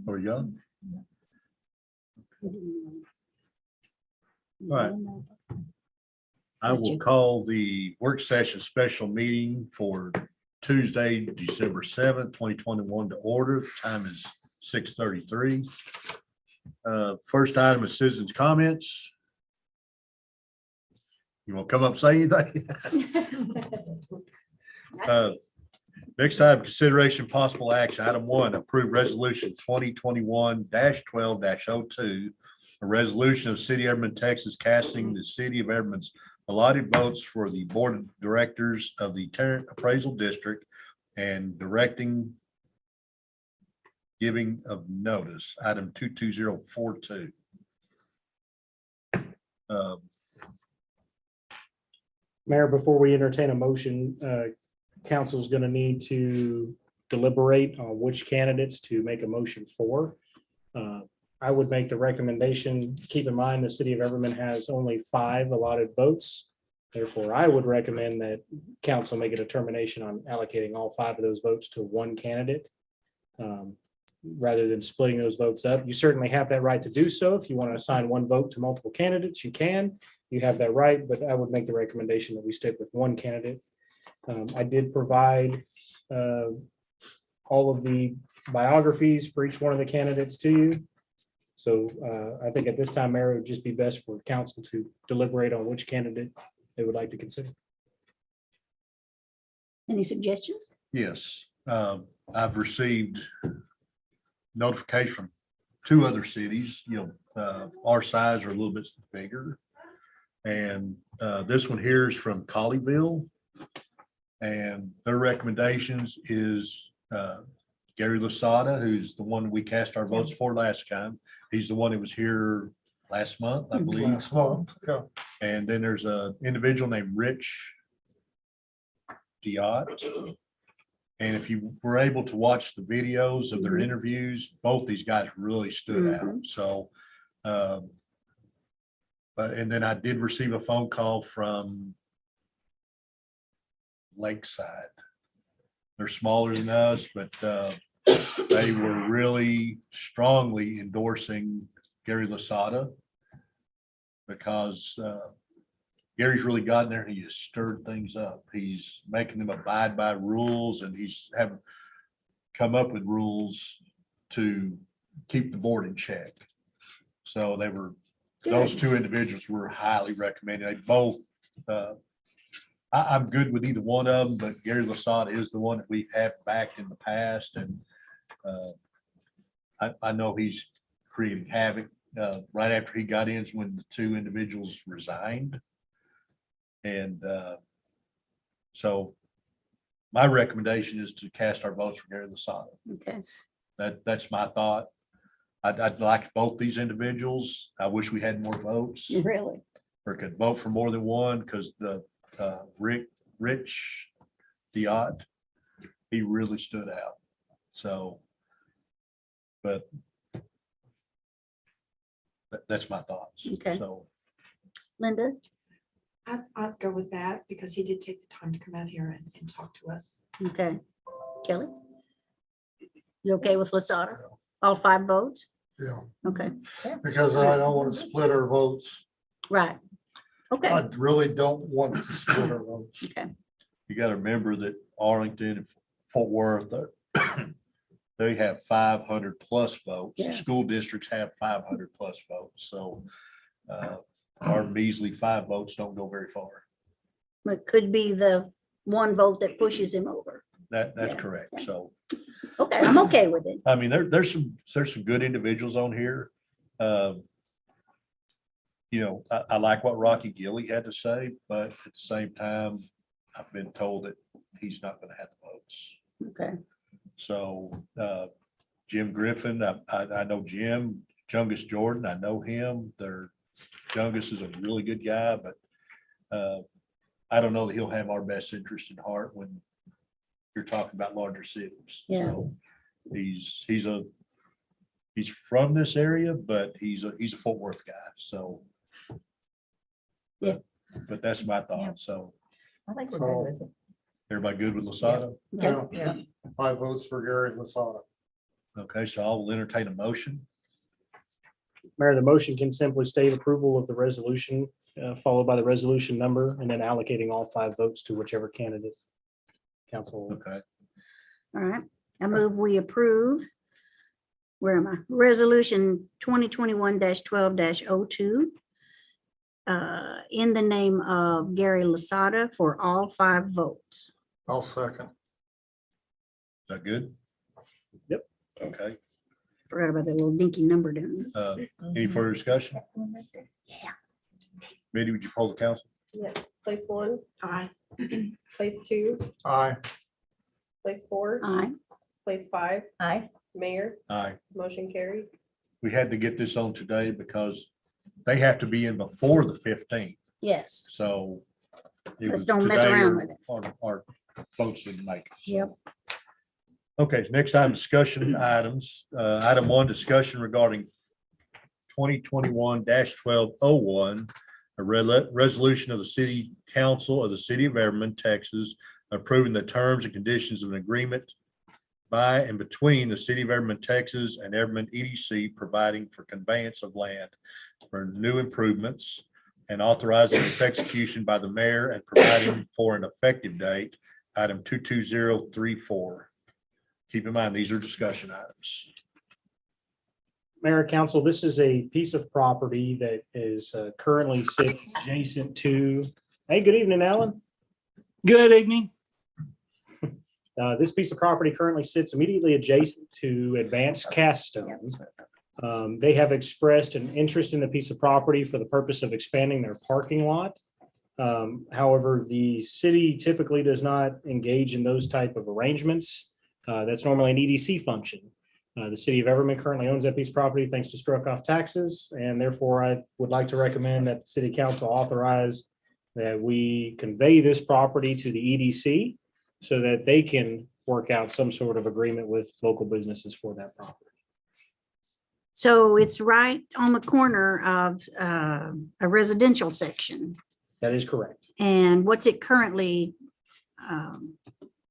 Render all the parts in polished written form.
Are we go? All right. I will call the work session special meeting for Tuesday, December 7th, 2021 to order. The time is 6:33. First item is citizens' comments. You want to come up and say anything? Next item, consideration possible action. Item 1, approve resolution 2021-12-02. A resolution of City of Everman, Texas, casting the City of Everman's allotted votes for the Board of Directors of the Tarrant Appraisal District and directing giving of notice. Item 22042. Mayor, before we entertain a motion, council is going to need to deliberate on which candidates to make a motion for. I would make the recommendation, keep in mind, the City of Everman has only 5 allotted votes. Therefore, I would recommend that council make a determination on allocating all 5 of those votes to one candidate, rather than splitting those votes up. You certainly have that right to do so. If you want to assign one vote to multiple candidates, you can. You have that right, but I would make the recommendation that we stick with one candidate. I did provide all of the biographies for each one of the candidates to you. So I think at this time, Mayor, it would just be best for council to deliberate on which candidate they would like to consider. Any suggestions? Yes, I've received notification from 2 other cities, our size or a little bit bigger. And this one here is from Colleyville. And their recommendations is Gary Lasada, who's the one we cast our votes for last time. He's the one that was here last month, I believe. Last month, yeah. And then there's an individual named Rich Diot. And if you were able to watch the videos of their interviews, both these guys really stood out. So, but, and then I did receive a phone call from Lakeside. They're smaller than us, but they were really strongly endorsing Gary Lasada because Gary's really gotten there. He has stirred things up. He's making them abide by rules, and he's have come up with rules to keep the board in check. So they were, those 2 individuals were highly recommended. They both, I'm good with either one of them, but Gary Lasada is the one that we've had back in the past. And I know he's creating havoc. Right after he got in is when the 2 individuals resigned. And so my recommendation is to cast our votes for Gary Lasada. Okay. That's my thought. I'd like both these individuals. I wish we had more votes Really? or could vote for more than one, because the Rich Diot, he really stood out. So, but that's my thoughts. Okay. So Linda? I'd go with that because he did take the time to come out here and talk to us. Okay. Kelly? You okay with Lasada? All 5 votes? Yeah, Okay, because I don't want to split our votes. right. Okay, I really don't want to split our votes. okay, you got to remember that Arlington and Fort Worth, they have 500 plus votes. Yeah. School districts have 500 plus votes. So our measly 5 votes don't go very far. it could be the one vote that pushes him over. That's Yeah, correct. yeah. So, Okay, I'm okay with it. I mean, there's some good individuals on here. I like what Rocky Gilly had to say, but at the same time, I've been told that he's not going to have the votes. Okay, So Jim Griffin, I know Jim. Jungus Jordan, I know him. Jungus is a really good guy, but I don't know that he'll have our best interest in heart when you're talking about larger cities. Yeah. So he's from this area, but he's a Fort Worth guy. So Yeah. But that's my thought. So I think we're good with it. everybody good with Lasada? okay, Yeah, 5 votes for Gary Lasada. Okay, so I'll entertain a motion. Mayor, the motion can simply state approval of the resolution, followed by the resolution number, and then allocating all 5 votes to whichever candidate council. Okay, All right, I move we approve. Where am I? Resolution 2021-12-02. In the name of Gary Lasada for all 5 votes. I'll second. is that good? Yep. Okay, Forgot about that little dinky number down there. any further discussion? Yeah. Mitty, would you poll the council? Yes, place 1, Aye. place 2, Aye. place 4, Aye. place 5, Aye. mayor, Aye. motion carried. We had to get this on today because they have to be in before the 15th. Yes. So. it Let's was don't mess today around or- with it. Our votes didn't make it. Yep. Okay, next time, discussion items. Item 1, discussion regarding 2021-1201, a resolution of the city council of the city of Everman, Texas, approving the terms and conditions of an agreement by and between the city of Everman, Texas and Everman EDC, providing for conveyance of land for new improvements and authorizing its execution by the mayor and providing for an effective date, item 22034. Keep in mind, these are discussion items. Mayor, council, this is a piece of property that is currently sits adjacent to, hey, good evening, Alan. Good evening. This piece of property currently sits immediately adjacent to Advanced Cast Stone. They have expressed an interest in the piece of property for the purpose of expanding their parking lot. However, the city typically does not engage in those type of arrangements. That's normally an EDC function. The city of Everman currently owns that piece of property thanks to struck off taxes, and therefore I would like to recommend that the city council authorize that we convey this property to the EDC so that they can work out some sort of agreement with local businesses for that property. So it's right on the corner of a residential section. That is correct. And what's it currently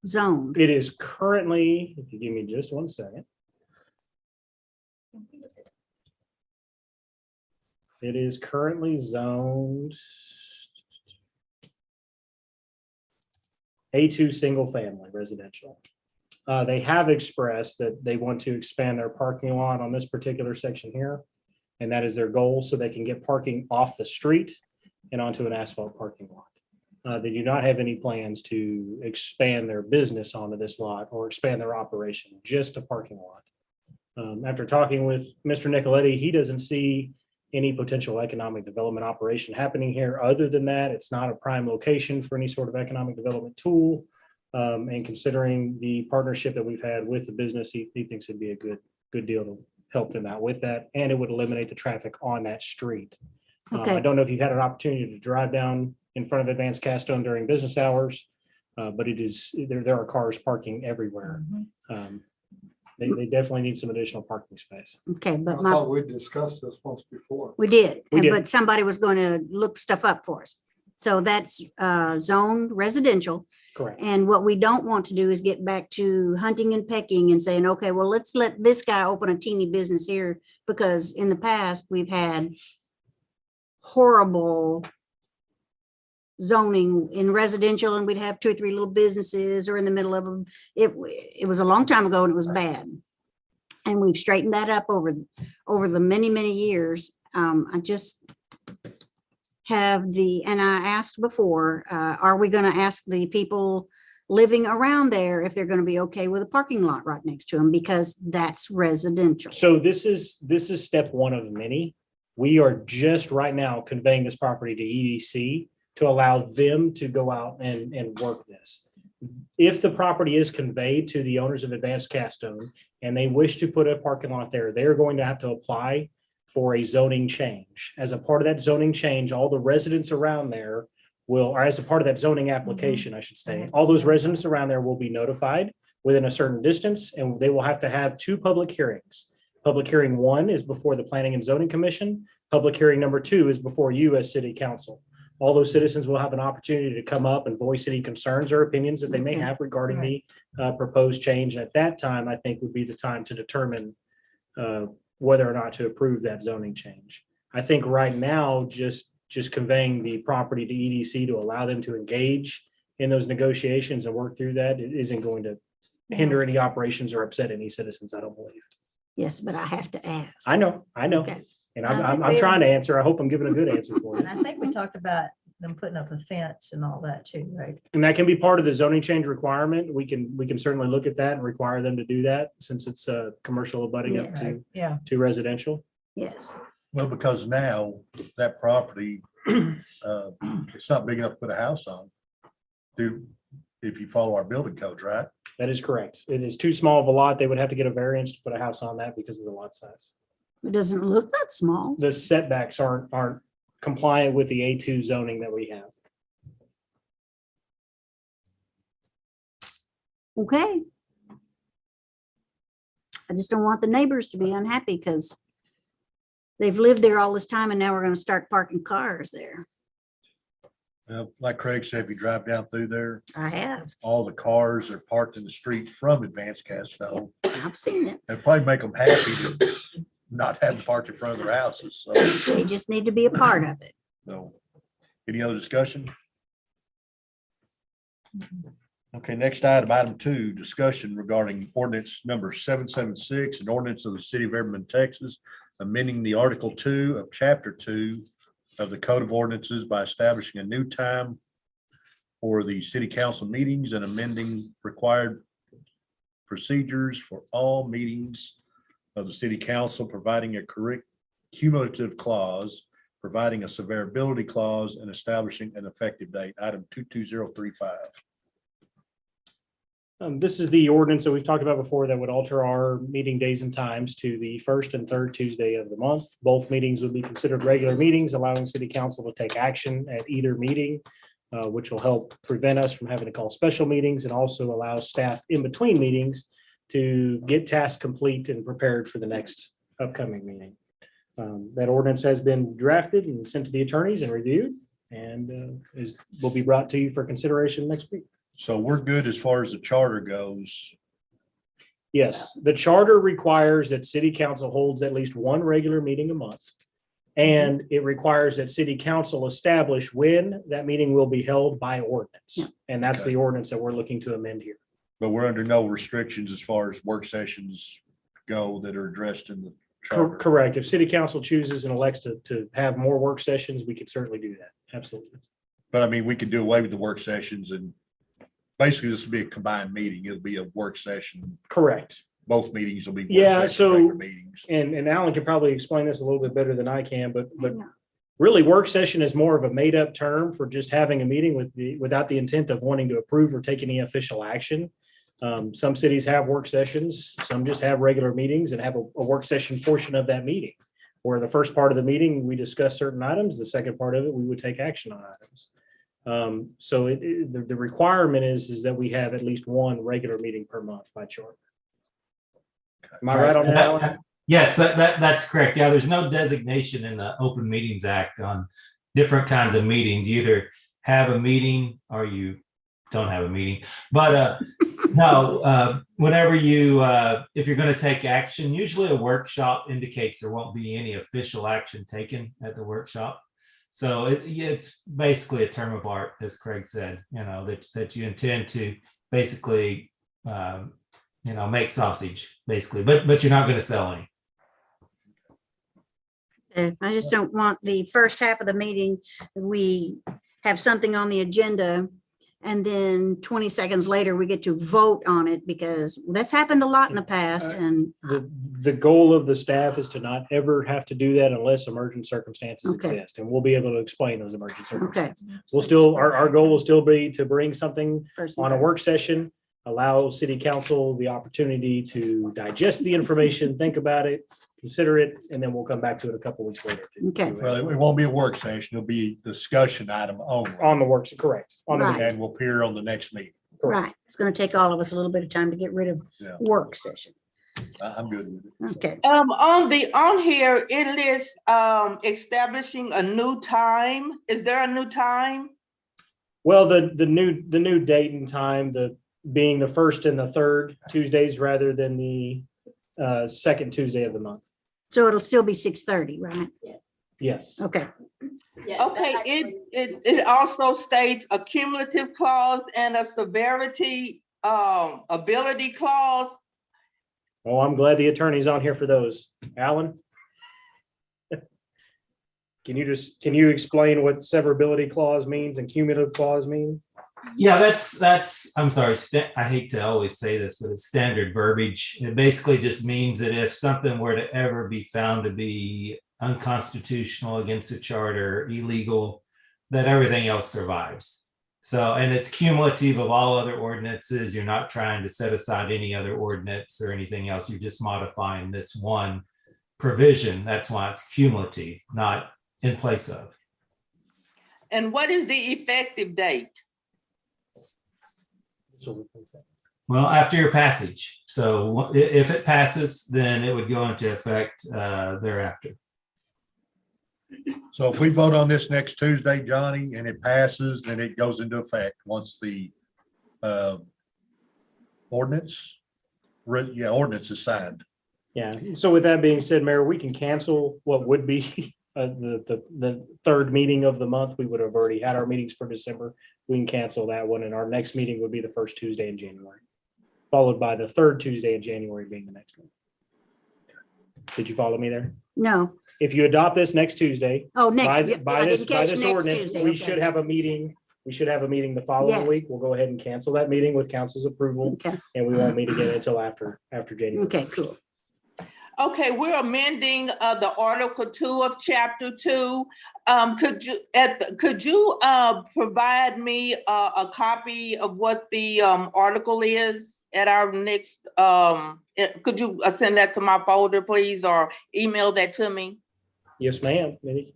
zoned? It is currently, if you give me just 1 second. It is currently zoned A2 single family residential. They have expressed that they want to expand their parking lot on this particular section here. And that is their goal, so they can get parking off the street and onto an asphalt parking lot. They do not have any plans to expand their business onto this lot or expand their operation, just a parking lot. After talking with Mr. Nicoletti, he doesn't see any potential economic development operation happening here. Other than that, it's not a prime location for any sort of economic development tool. And considering the partnership that we've had with the business, he thinks it'd be a good deal to help them out with that. And it would eliminate the traffic on that street. I Okay, don't know if you've had an opportunity to drive down in front of Advanced Cast Stone during business hours, but it is, there are cars parking everywhere. They definitely need some additional parking space. okay, I but thought we discussed this once before. we did, We did. but somebody was going to look stuff up for us. So that's zoned residential. Correct. And what we don't want to do is get back to hunting and pecking and saying, okay, well, let's let this guy open a teeny business here, because in the past, we've had horrible zoning in residential, and we'd have 2 or 3 little businesses or in the middle of them. It was a long time ago and it was bad. And we've straightened that up over the many, many years. I just have and I asked before, are we going to ask the people living around there if they're going to be okay with a parking lot right next to them, because that's residential. So this is step 1 of many. We are just right now conveying this property to EDC to allow them to go out and work this. If the property is conveyed to the owners of Advanced Cast Stone and they wish to put a parking lot there, they're going to have to apply for a zoning change. As a part of that zoning change, all the residents around there will, or as a part of that zoning application, I should say, all those residents around there will be notified within a certain distance, and they will have to have 2 public hearings. Public hearing 1 is before the Planning and Zoning Commission. Public hearing number 2 is before you as City Council. all those citizens will have an opportunity to come up and voice any concerns or opinions that they may Okay. have regarding the proposed change. At that time, I think would be the time to determine whether or not to approve that zoning change. I think right now, just conveying the property to EDC to allow them to engage in those negotiations and work through that, it isn't going to hinder any operations or upset any citizens, I don't believe. Yes, but I have to ask. I know. Okay. And I think I'm we- trying to answer. I hope I'm giving a good answer for you. And I think we talked about them putting up a fence and all that too, right? And that can be part of the zoning change requirement. We can certainly look at that and require them to do that since it's a commercial abutting up Yes. Yeah. to residential. Yes, Well, because now that property, it's not big enough to put a house on. If you follow our building codes, right? That is correct. It is too small of a lot. They would have to get a variance to put a house on that because of the lot size. it doesn't look that small. The setbacks aren't compliant with the A2 zoning that we have. Okay. I just don't want the neighbors to be unhappy because they've lived there all this time and now we're gonna start parking cars there. Like Craig said, if you drive down through there, I have. all the cars are parked in the street from Advanced Castile. I've seen it. It'd probably make them happy to not have them parked in front of their houses. They just need to be a part of it. So, any other discussion? Okay, next item 2, discussion regarding ordinance number 776, an ordinance of the city of Everman, Texas, amending the Article 2 of Chapter 2 of the Code of Ordinances by establishing a new time for the city council meetings and amending required procedures for all meetings of the city council, providing a cumulative clause, providing a severability clause, and establishing an effective date. Item 22035. This is the ordinance that we've talked about before that would alter our meeting days and times to the first and third Tuesday of the month. Both meetings would be considered regular meetings, allowing city council to take action at either meeting, which will help prevent us from having to call special meetings and also allow staff in between meetings to get tasks complete and prepared for the next upcoming meeting. That ordinance has been drafted and sent to the attorneys and reviewed and will be brought to you for consideration next week. So we're good as far as the charter goes. Yes, the charter requires that city council holds at least one regular meeting a month. And it requires that city council establish when that meeting will be held by ordinance. Yeah. And that's Okay. the ordinance that we're looking to amend here. But we're under no restrictions as far as work sessions go that are addressed in the charter. Correct. If city council chooses and elects to have more work sessions, we could certainly do that. Absolutely. But I mean, we could do away with the work sessions and basically this will be a combined meeting. It'll be a work session. Correct. Both meetings will be. work Yeah, sessions, so- regular Meetings. And Alan can probably explain this a little bit better than I can, but Yeah. really work session is more of a made up term for just having a meeting without the intent of wanting to approve or take any official action. Some cities have work sessions, some just have regular meetings and have a work session portion of that meeting. Where the first part of the meeting, we discuss certain items, the second part of it, we would take action on items. So the requirement is that we have at least one regular meeting per month by charter. Am I right on that, Alan? Yes, that's correct. Yeah, there's no designation in the Open Meetings Act on different kinds of meetings. You either have a meeting or you don't have a meeting. But no, whenever if you're going to take action, usually a workshop indicates there won't be any official action taken at the workshop. So it's basically a term of art, as Craig said, that you intend to basically, make sausage, basically, but you're not going to sell any. I just don't want the first half of the meeting, we have something on the agenda and then 20 seconds later, we get to vote on it because that's happened a lot in the past and The goal of the staff is to not ever have to do that unless emergent circumstances Okay. exist. And we'll be able to explain those emergent circumstances. okay. Our goal will still be to bring something First on a work session, allow city council the opportunity to digest the information, think about it, consider it, and then we'll come back to it a couple weeks later. Okay. Well, it won't be a work session. It'll be a discussion item only. On the works, correct. On the Right. meeting, And will appear on the next meeting. correct. Right. It's going to take all of us a little bit of time to get rid of Yeah. work session. I'm good with it. Okay, On here, it lists, establishing a new time. Is there a new time? Well, the new date and time, being the first and the third Tuesdays rather than the second Tuesday of the month. so it'll still be 6:30, right? Yes. Okay, Okay, it also states a cumulative clause and a severity, ability clause. Well, I'm glad the attorney's on here for those. Alan? Can you explain what severability clause means and cumulative clause mean? Yeah, that's, I'm sorry, I hate to always say this, but it's standard verbiage. It basically just means that if something were to ever be found to be unconstitutional, against the charter, illegal, that everything else survives. So, and it's cumulative of all other ordinances. You're not trying to set aside any other ordinance or anything else. You're just modifying this one provision. That's why it's cumulative, not in place of. And what is the effective date? Well, after your passage. So if it passes, then it would go into effect thereafter. So if we vote on this next Tuesday, Johnny, and it passes, then it goes into effect once the ordinance is signed. Yeah, so with that being said, Mayor, we can cancel what would be the third meeting of the month. We would have already had our meetings for December. We can cancel that one, and our next meeting would be the first Tuesday in January, followed by the third Tuesday in January being the next one. Did you follow me there? no. If you adopt this next Tuesday, Oh, next, by I this didn't catch next ordinance, Tuesday. we Okay. should have a meeting. We should have a meeting the following Yes. week. We'll go ahead and cancel that meeting with council's approval, Okay, and we won't meet again until after January. okay, cool. Okay, we're amending the Article 2 of Chapter 2. Could you provide me a copy of what the article is at our next, could you send that to my folder, please, or email that to me? Yes, ma'am. Yep.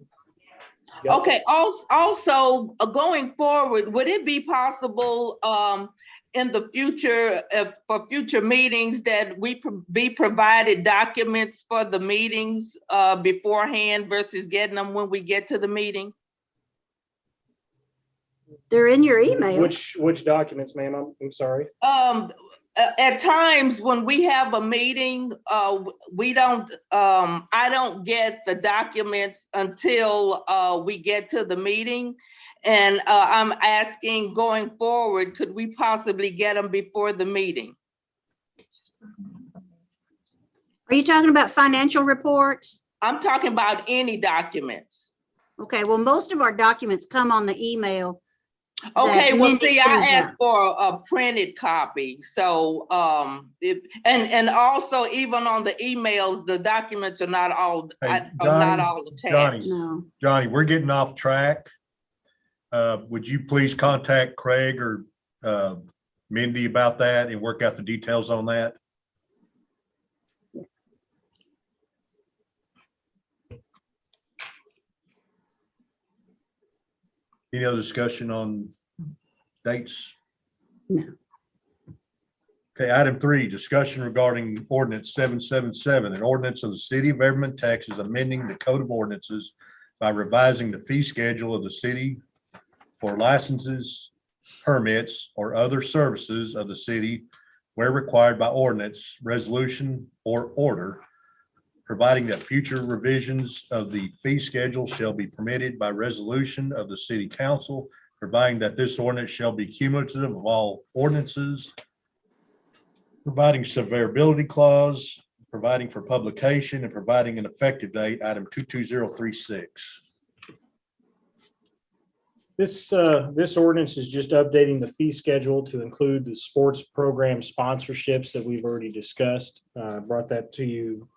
Okay, also going forward, would it be possible in the future, for future meetings, that we be provided documents for the meetings beforehand versus getting them when we get to the meeting? They're in your email. Which documents, ma'am? I'm sorry. At times when we have a meeting, we don't, I don't get the documents until we get to the meeting. And I'm asking going forward, could we possibly get them before the meeting? Are you talking about financial reports? I'm talking about any documents. Okay, well, most of our documents come on the email. Okay, that well, Mindy see, I sends asked out. for a printed copy. So, and also even on the emails, the documents are not all, Hey, are not Johnny, all attached. Johnny. No, Johnny, we're getting off track. Would you please contact Craig or Mindy about that and work out the details on that? Any other discussion on dates? No. Okay, item 3, discussion regarding ordinance 777, an ordinance of the city of Everman, Texas, amending the code of ordinances by revising the fee schedule of the city for licenses, permits, or other services of the city where required by ordinance, resolution, or order, providing that future revisions of the fee schedule shall be permitted by resolution of the city council, providing that this ordinance shall be cumulative of all ordinances, providing severability clause, providing for publication, and providing an effective date, item 22036. This ordinance is just updating the fee schedule to include the sports program sponsorships that we've already discussed. Brought that to you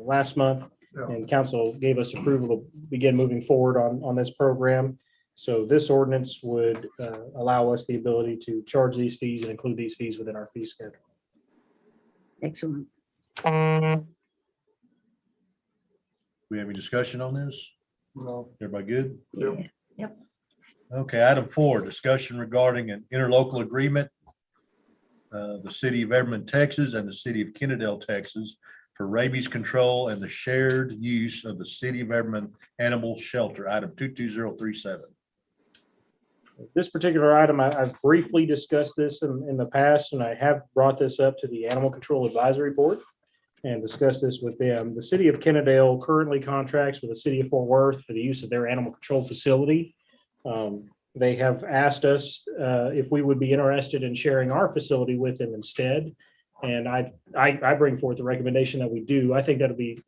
last month, and council gave us approval to begin moving forward on this program. So this ordinance would allow us the ability to charge these fees and include these fees within our fee schedule. excellent. We have any discussion on this? No. Everybody good? Yep. Okay, item 4, discussion regarding an interlocal agreement the city of Everman, Texas, and the city of Kennedale, Texas, for rabies control and the shared use of the city of Everman Animal Shelter, item 22037. This particular item, I've briefly discussed this in the past, and I have brought this up to the Animal Control Advisory Board and discussed this with them. The city of Kennedale currently contracts with the city of Fort Worth for the use of their animal control facility. They have asked us if we would be interested in sharing our facility with them instead. And I bring forth the recommendation that we do. I think that'll be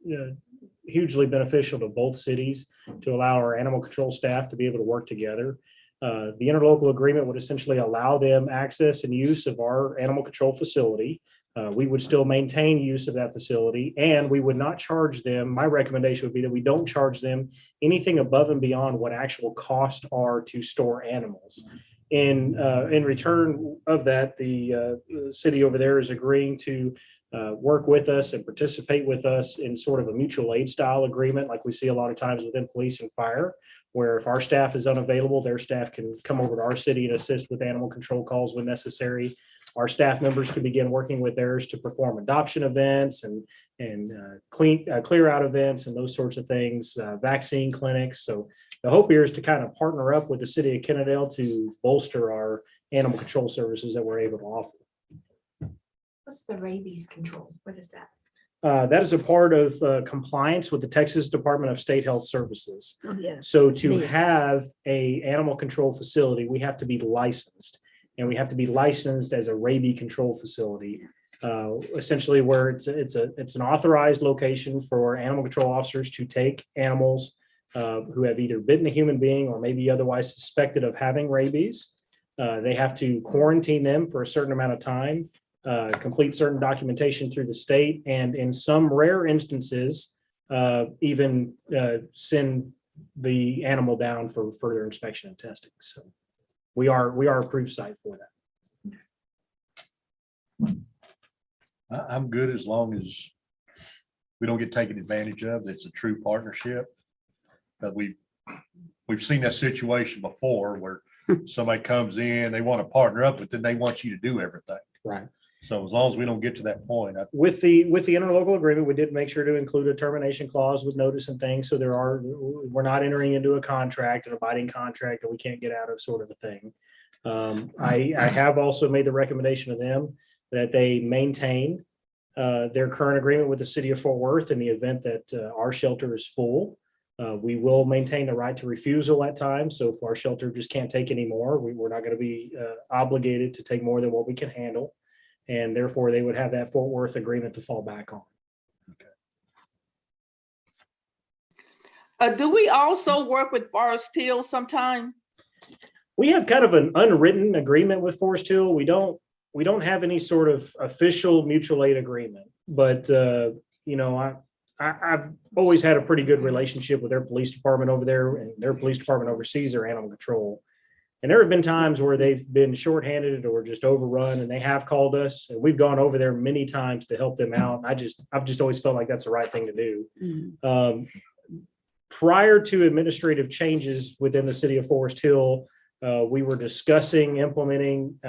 hugely beneficial to both cities to allow our animal control staff to be able to work together. The interlocal agreement would essentially allow them access and use of our animal control facility. We would still maintain use of that facility, and we would not charge them. My recommendation would be that we don't charge them anything above and beyond what actual costs are to store animals. In return of that, the city over there is agreeing to work with us and participate with us in sort of a mutual aid style agreement, like we see a lot of times within police and fire, where if our staff is unavailable, their staff can come over to our city and assist with animal control calls when necessary. Our staff members can begin working with theirs to perform adoption events and clear out events and those sorts of things, vaccine clinics. So the hope here is to kind of partner up with the city of Kennedale to bolster our animal control services that we're able to offer. What's the rabies control? What is that? That is a part of compliance with the Texas Department of State Health Services. Oh, yes. So to Yeah. have a animal control facility, we have to be licensed, and we have to be licensed as a rabies control facility. Essentially, where it's an authorized location for animal control officers to take animals who have either bitten a human being or maybe otherwise suspected of having rabies. They have to quarantine them for a certain amount of time, complete certain documentation through the state, and in some rare instances, even send the animal down for further inspection and testing. So we are approved site for that. I'm good as long as we don't get taken advantage of. It's a true partnership. But we've seen that situation before where somebody comes in, they want to partner up, but then they want you to do everything. Right. So as long as we don't get to that point, With the interlocal agreement, we did make sure to include a termination clause with notice and things. So we're not entering into a contract, an abiding contract that we can't get out of, sort of a thing. I have also made the recommendation to them that they maintain their current agreement with the city of Fort Worth in the event that our shelter is full. We will maintain the right to refusal at times. So if our shelter just can't take any more, we're not going to be obligated to take more than what we can handle. And therefore, they would have that Fort Worth agreement to fall back on. Do we also work with Forest Hill sometime? We have kind of an unwritten agreement with Forest Hill. We don't have any sort of official mutual aid agreement, but I've always had a pretty good relationship with their police department over there, and their police department oversees their animal control. And there have been times where they've been shorthanded or just overrun, and they have called us, and we've gone over there many times to help them out. I've just always felt like that's the right thing to do. Mhm. Prior to administrative changes within the city of Forest Hill, we were discussing implementing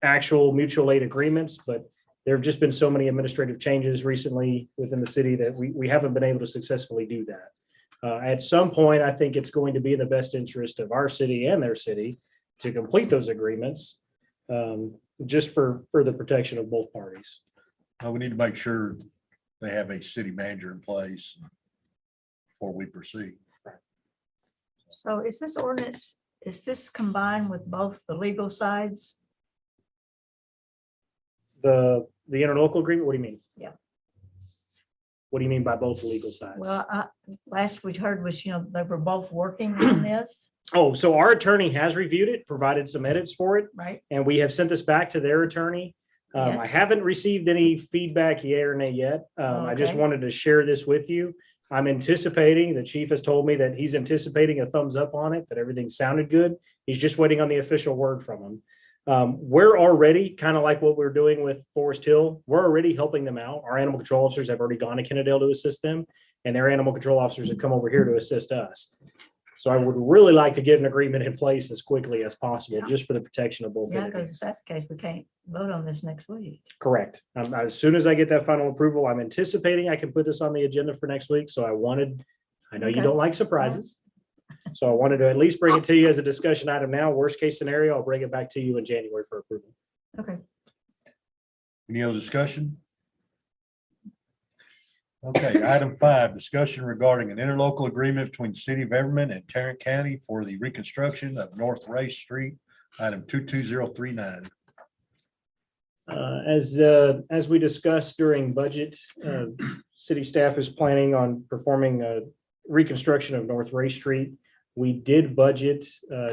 actual mutual aid agreements, but there have just been so many administrative changes recently within the city that we haven't been able to successfully do that. At some point, I think it's going to be in the best interest of our city and their city to complete those agreements, just for the protection of both parties. we need to make sure they have a city manager in place before we proceed. So is this ordinance, is this combined with both the legal sides? The interlocal agreement, what do you mean? Yeah. What do you mean by both legal sides? Well, last we heard was, they were both working on this, Oh, so our attorney has reviewed it, provided some edits for it, right? and we have sent this back to their attorney. I Yes. haven't received any feedback, yea or nay yet. I just Okay. wanted to share this with you. I'm anticipating, the chief has told me that he's anticipating a thumbs up on it, that everything sounded good. He's just waiting on the official word from him. We're already, kind of like what we're doing with Forest Hill, we're already helping them out. Our animal control officers have already gone to Kennedale to assist them, and their animal control officers have come over here to assist us. So I would really like to get an agreement in place as quickly as possible, just for the protection of both Yeah, because if entities. that's the case, we can't vote on this next week. Correct. As soon as I get that final approval, I'm anticipating I can put this on the agenda for next week. So I know you Okay. don't like surprises. So I wanted to at least bring it to you as a discussion item now. Worst case scenario, I'll bring it back to you in January for approval. Okay. Any other discussion? Okay, item 5, discussion regarding an interlocal agreement between the City of Everman and Tarrant County for the reconstruction of North Race Street, item 22039. As we discussed during budget, city staff is planning on performing a reconstruction of North Ray Street. We did budget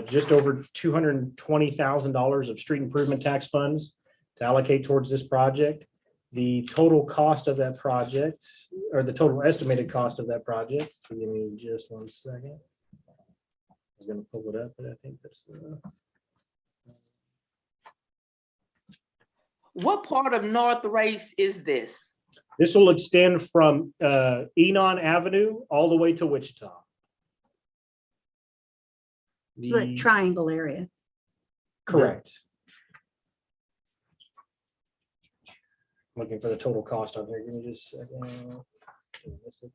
just over $220,000 of street improvement tax funds to allocate towards this project. The total cost of that project, or the total estimated cost of that project, give me just 1 second. I was gonna pull it up, but I think that's What part of North Race is this? this will extend from Enon Avenue all the way to Wichita. It's that The- triangle area. Correct. Looking for the total cost on here. Give me just a second. Miss it.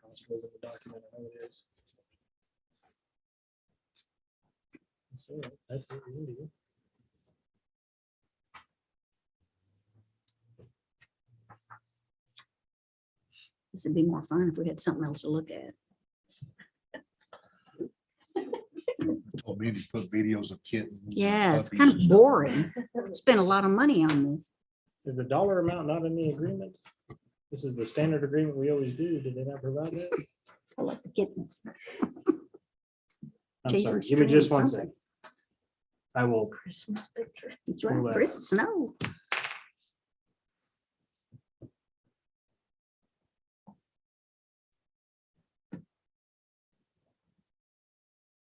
Cost was in the document. I know it is. That's what we do. This would be more fun if we had something else to look at. Told me to put videos of kittens. and Yeah, it's puppies kind and of stuff. boring. Spent a lot of money on this. Is the dollar amount not in the agreement? This is the standard agreement we always do. Did they not provide that? I like the kittens. I'm Chasing sorry. Give me just strings, 1 something. second. I will. Christmas picture. That's Pull right, that Chris up. Snow.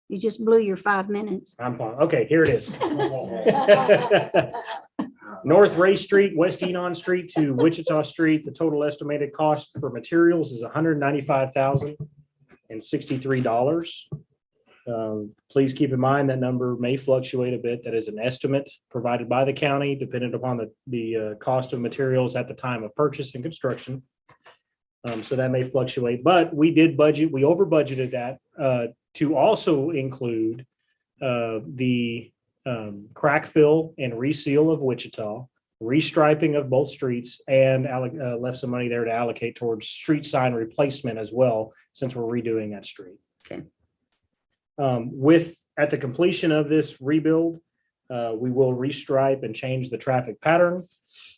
You just blew your 5 minutes. I'm fine. Okay, here it is. North Ray Street, West Enon Street to Wichita Street. The total estimated cost for materials is $195,063. Please keep in mind that number may fluctuate a bit. That is an estimate provided by the county, dependent upon the cost of materials at the time of purchase and construction. So that may fluctuate, but we did budget, we over budgeted that to also include the crack fill and reseal of Wichita, restriping of both streets, and left some money there to allocate towards street sign replacement as well, since we're redoing that street. Okay. At the completion of this rebuild, we will restripe and change the traffic pattern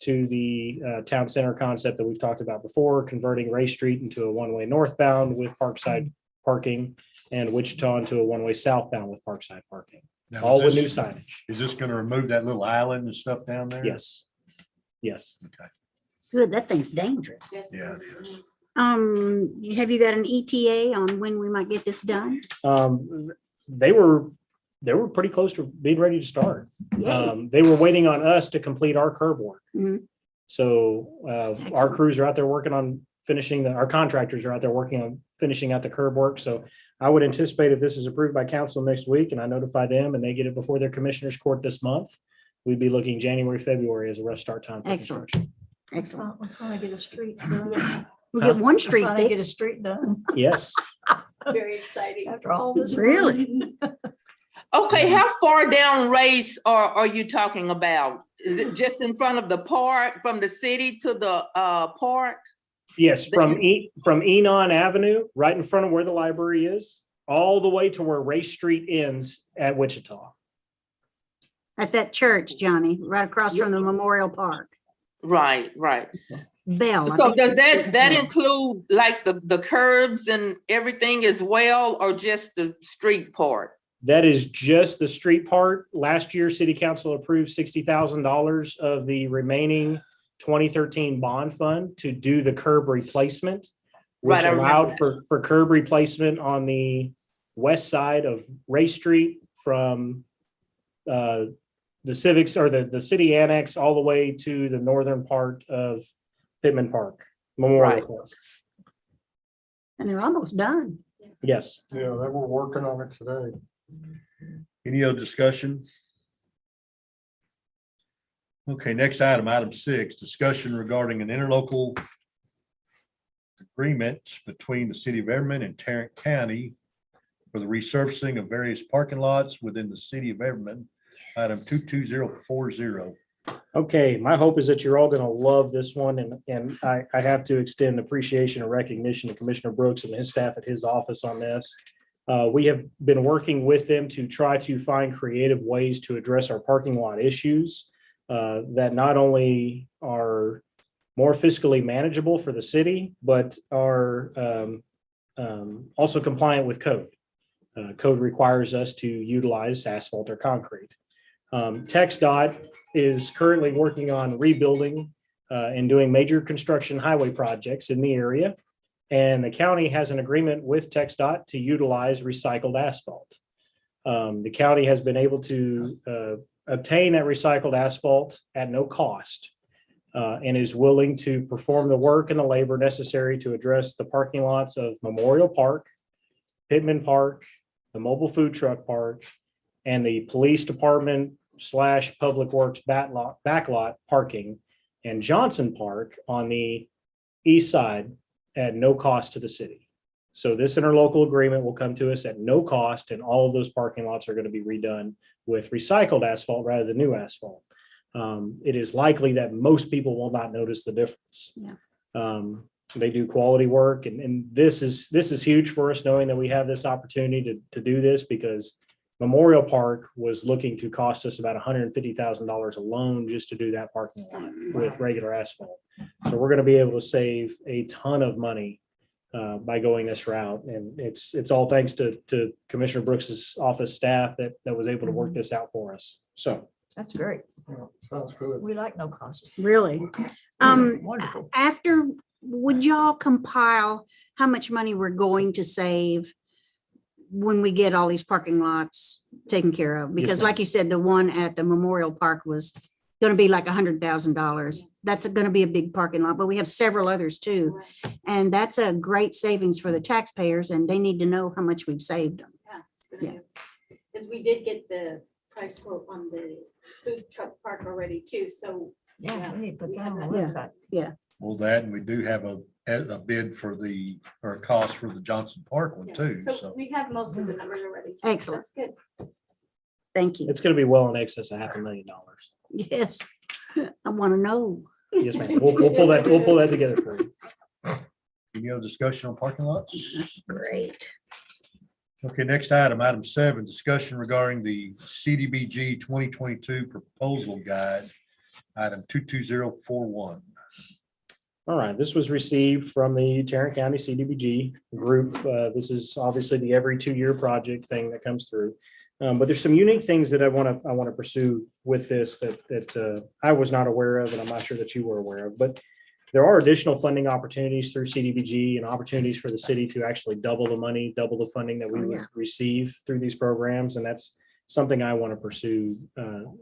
to the town center concept that we've talked about before, converting Ray Street into a one-way northbound with Parkside parking, and Wichita into a one-way southbound with Parkside parking, Now, all is with new this- signage. Is this gonna remove that little island and stuff down there? Yes. Yes. Okay, Good, that thing's dangerous. yeah. Have you got an ETA on when we might get this done? They were pretty close to being ready to start. Yay. They were waiting on us to complete our curb work. Mhm. So That's our excellent. crews are out there working on finishing, our contractors are out there working on finishing out the curb work. So I would anticipate if this is approved by council next week and I notify them and they get it before their commissioners court this month, we'd be looking January, February as a rough start time. For Excellent. construction. Excellent. We're trying to get a street done. We get one street Trying to get a fixed. street done Yes. Very exciting. after all this. Really? Okay, how far down Race are you talking about? Is it just in front of the park, from the city to the park? Yes, from Enon Avenue, right in front of where the library is, all the way to where Race Street ends at Wichita. At that church, Johnny, right across from the Memorial Park. Right, right. Bell. I So think does it's that Bell. include like the curbs and everything as well, or just the street part? That is just the street part. Last year, city council approved $60,000 of the remaining 2013 bond fund to do the curb replacement, which Right, I remember allowed that. for curb replacement on the west side of Ray Street from the civics or the city annex all the way to the northern part of Pittman Park, Memorial Right. Park. And they're almost done. Yes. Yeah, they were working on it today. Any other discussion? Okay, next item, item 6, discussion regarding an interlocal agreement between the city of Everman and Tarrant County for the resurfacing of various parking lots within the city of Everman, item 22040. Okay, my hope is that you're all going to love this one, and I have to extend appreciation and recognition to Commissioner Brooks and his staff at his office on this. We have been working with them to try to find creative ways to address our parking lot issues that not only are more fiscally manageable for the city, but are also compliant with code. Code requires us to utilize asphalt or concrete. TxDOT is currently working on rebuilding and doing major construction highway projects in the area. And the county has an agreement with TxDOT to utilize recycled asphalt. The county has been able to obtain that recycled asphalt at no cost and is willing to perform the work and the labor necessary to address the parking lots of Memorial Park, Pittman Park, the mobile food truck park, and the police department / public works backlot parking, and Johnson Park on the east side at no cost to the city. So this interlocal agreement will come to us at no cost, and all of those parking lots are going to be redone with recycled asphalt rather than new asphalt. It is likely that most people will not notice the difference. Yeah. They do quality work, and this is huge for us, knowing that we have this opportunity to do this, because Memorial Park was looking to cost us about $150,000 alone just to do that parking lot with regular asphalt. So we're going to be able to save a ton of money by going this route. And it's all thanks to Commissioner Brooks's office staff that was able to work this out for us. So That's great. Yeah, sounds good. We like no cost. Really. Wonderful. After, would y'all compile how much money we're going to save when we get all these parking lots taken care of? Because ma'am. like you said, the one at the Memorial Park was going to be like $100,000. That's going to be a big parking lot, but we have several others too. And that's a great savings for the taxpayers, and they need to know how much we've saved them. Yeah. Because we did get the price quote on the food truck park already too, so. Yeah, we need to put we that have on the that. website. Well, that, and we do have a bid for or a cost for the Johnson Park one Yeah. too, So so. we have most of the numbers already. so Excellent. That's good. Thank you. it's going to be well in excess of $500,000. Yes. I want to know. Yes, ma'am. We'll pull that together for you. Any other discussion on parking lots? Great. Okay, next item, item 7, discussion regarding the CDBG 2022 proposal guide, item 22041. All right, this was received from the Tarrant County CDBG group. This is obviously the every 2-year project thing that comes through. But there's some unique things that I want to pursue with this that I was not aware of, and I'm not sure that you were aware of. But there are additional funding opportunities through CDBG and opportunities for the city to actually double the money, double the funding that we would receive through these programs. And that's something I want to pursue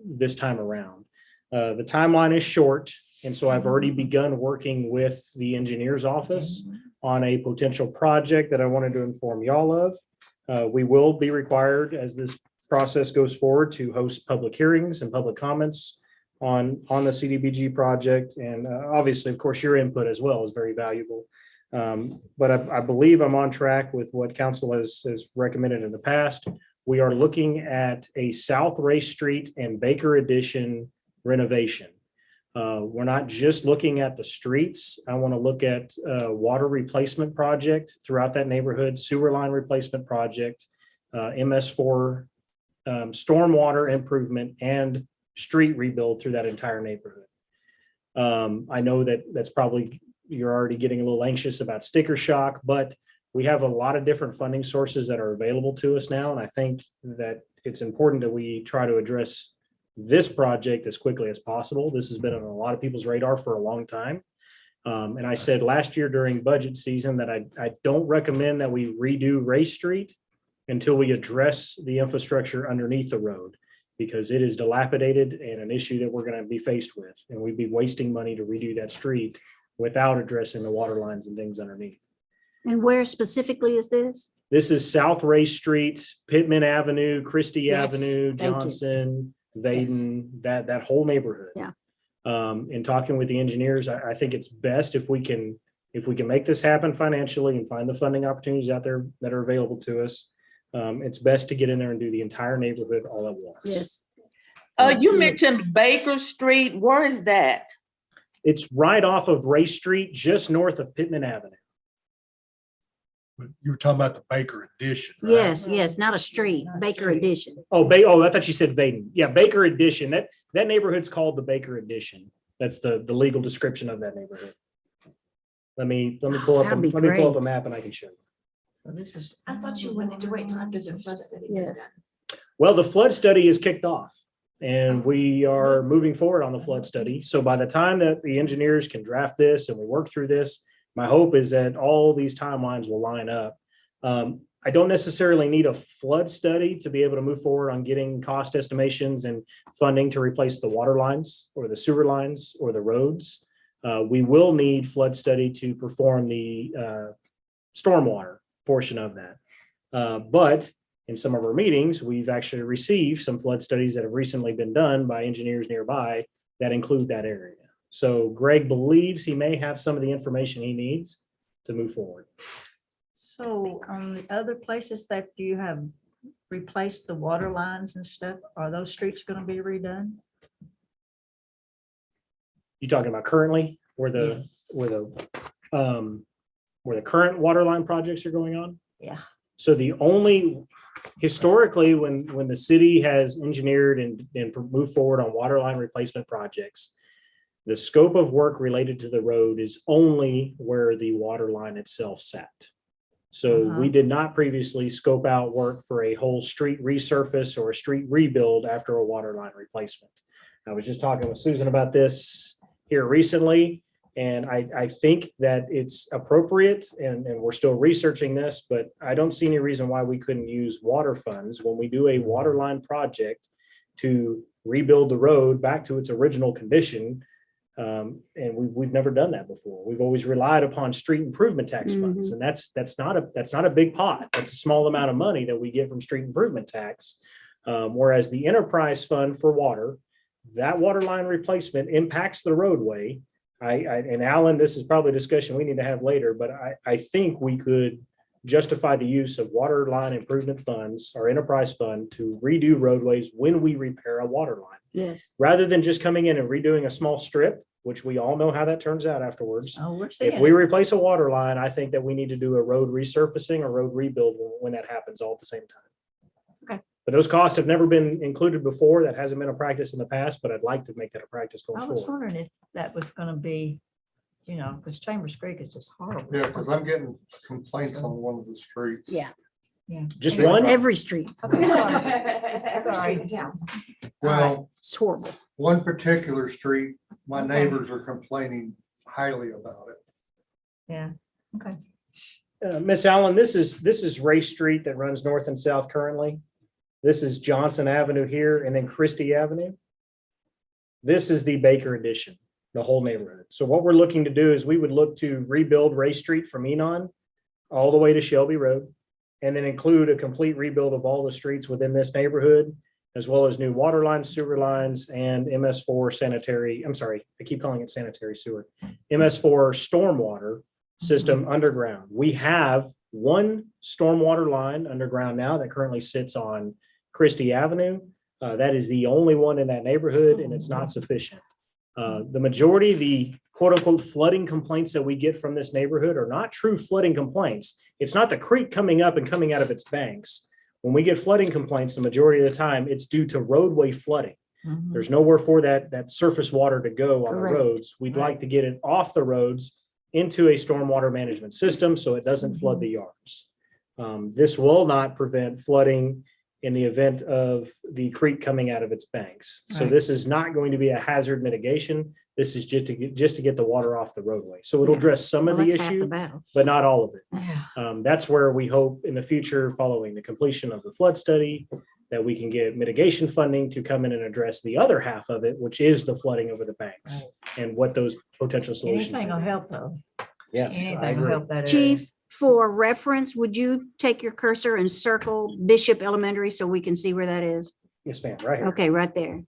this time around. The timeline is short. And so I've already begun working with the engineer's office on a potential project that I wanted to inform y'all of. We will be required, as this process goes forward, to host public hearings and public comments on the CDBG project. And obviously, of course, your input as well is very valuable. But I believe I'm on track with what council has recommended in the past. We are looking at a South Race Street and Baker Addition renovation. We're not just looking at the streets. I want to look at water replacement project throughout that neighborhood, sewer line replacement project, MS4 stormwater improvement, and street rebuild through that entire neighborhood. I know that's probably, you're already getting a little anxious about sticker shock, but we have a lot of different funding sources that are available to us now. And I think that it's important that we try to address this project as quickly as possible. This has been on a lot of people's radar for a long time. And I said last year during budget season that I don't recommend that we redo Race Street until we address the infrastructure underneath the road, because it is dilapidated and an issue that we're going to be faced with. And we'd be wasting money to redo that street without addressing the water lines and things underneath. And where specifically is this? This is South Race Street, Pittman Avenue, Christie Yes, Avenue, thank you. Johnson, Vaden, that whole neighborhood. Yeah. In talking with the engineers, I think it's best if we can make this happen financially and find the funding opportunities out there that are available to us. It's best to get in there and do the entire neighborhood all at once. Yes. You mentioned Baker Street. Where is that? It's right off of Race Street, just north of Pittman Avenue. But you were talking about the Baker addition, right? Yes, not a street, Not Baker street. Edition. Oh, I thought you said Vaden. Yeah, Baker Edition. That neighborhood's called the Baker Edition. That's the legal description of that neighborhood. Let me pull up, That'd be let me pull up great. a map and I can show you. So this is. I thought you wanted to wait till after the flood study was Yes. done. Well, the flood study is kicked off and we are moving forward on the flood study. So by the time that the engineers can draft this and we work through this, my hope is that all these timelines will line up. I don't necessarily need a flood study to be able to move forward on getting cost estimations and funding to replace the water lines or the sewer lines or the roads. We will need flood study to perform the stormwater portion of that. But in some of our meetings, we've actually received some flood studies that have recently been done by engineers nearby that include that area. So Greg believes he may have some of the information he needs to move forward. So on the other places that you have replaced the water lines and stuff, are those streets going to be redone? You talking about currently where the current water line projects are going on? Yeah. So historically, when the city has engineered and moved forward on water line replacement projects, the scope of work related to the road is only where the water line itself sat. So we did not previously scope out work for a whole street resurface or a street rebuild after a water line replacement. I was just talking with Susan about this here recently, and I think that it's appropriate, and we're still researching this, but I don't see any reason why we couldn't use water funds when we do a water line project to rebuild the road back to its original condition. And we've never done that before. We've always relied upon street improvement tax funds, and that's not a big pot. That's a small amount of money that we get from street improvement tax. Whereas the enterprise fund for water, that water line replacement impacts the roadway. And Alan, this is probably a discussion we need to have later, but I think we could justify the use of water line improvement funds or enterprise fund to redo roadways when we repair a water line. Yes. Rather than just coming in and redoing a small strip, which we all know how that turns out afterwards. Oh, we're seeing If we it. replace a water line, I think that we need to do a road resurfacing or road rebuild when that happens all at the same time. Okay. But those costs have never been included before. That hasn't been a practice in the past, but I'd like to make that a practice going I was forward. wondering if that was going to be, because Chambers Creek is just horrible. Yeah, because I'm getting complaints on one of the streets. Yeah. Just Anyway. one? Every street. Okay, sorry. It's every Sorry. street in town. Well, It's horrible. one particular street, my Okay. neighbors are complaining highly about it. Yeah, okay. Miss Allen, this is Race Street that runs north and south currently. This is Johnson Avenue here and then Christie Avenue. This is the Baker Edition, the whole neighborhood. So what we're looking to do is we would look to rebuild Race Street from Enon all the way to Shelby Road, and then include a complete rebuild of all the streets within this neighborhood, as well as new water lines, sewer lines, and MS4 sanitary, I'm sorry, I keep calling it sanitary sewer, MS4 stormwater system underground. We have one stormwater line underground now that currently sits on Christie Avenue. That is the only one in that neighborhood, and it's not sufficient. The majority, the quote unquote flooding complaints that we get from this neighborhood are not true flooding complaints. It's not the creek coming up and coming out of its banks. When we get flooding complaints, the majority of the time, it's due to roadway flooding. Mhm. There's nowhere for that surface water to go on the Correct. roads. We'd Right. like to get it off the roads into a stormwater management system so it doesn't flood the yards. This will not prevent flooding in the event of the creek coming out of its banks. So Right. this is not going to be a hazard mitigation. This is just to get the water off the roadway. So it'll address some Well, of the that's half the issue, battle. but not all of it. Yeah. That's where we hope in the future, following the completion of the flood study, that we can get mitigation funding to come in and address the other half of it, which is the flooding over the banks. and what those potential solutions. Anything may will be. help though. Yes, I Anything will agree. help that area. Chief, for reference, would you take your cursor and circle Bishop Elementary so we can see where that is? Yes, ma'am, right here. Okay, right there.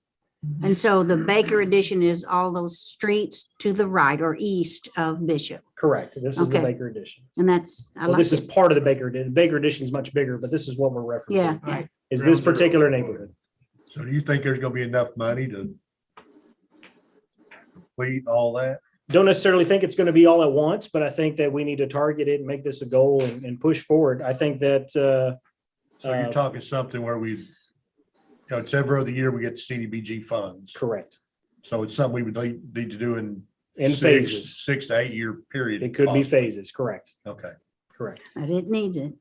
And so the Baker addition is all those streets to the right or east of Bishop. Correct. This is the Okay. Baker Edition. And that's, I Well, like this is it. part of the Baker Edition. Baker Edition is much bigger, but this is what we're Yeah, referencing. yeah. Is this particular neighborhood. So do you think there's gonna be enough money to complete all that? Don't necessarily think it's going to be all at once, but I think that we need to target it and make this a goal and push forward. I think that, So you're talking something where we, it's every other year we get CDBG funds. correct, So it's something we would need to do in in six- phases. 6 to 8 year period. It could be possibly. phases, correct, Okay. correct. But it needs it.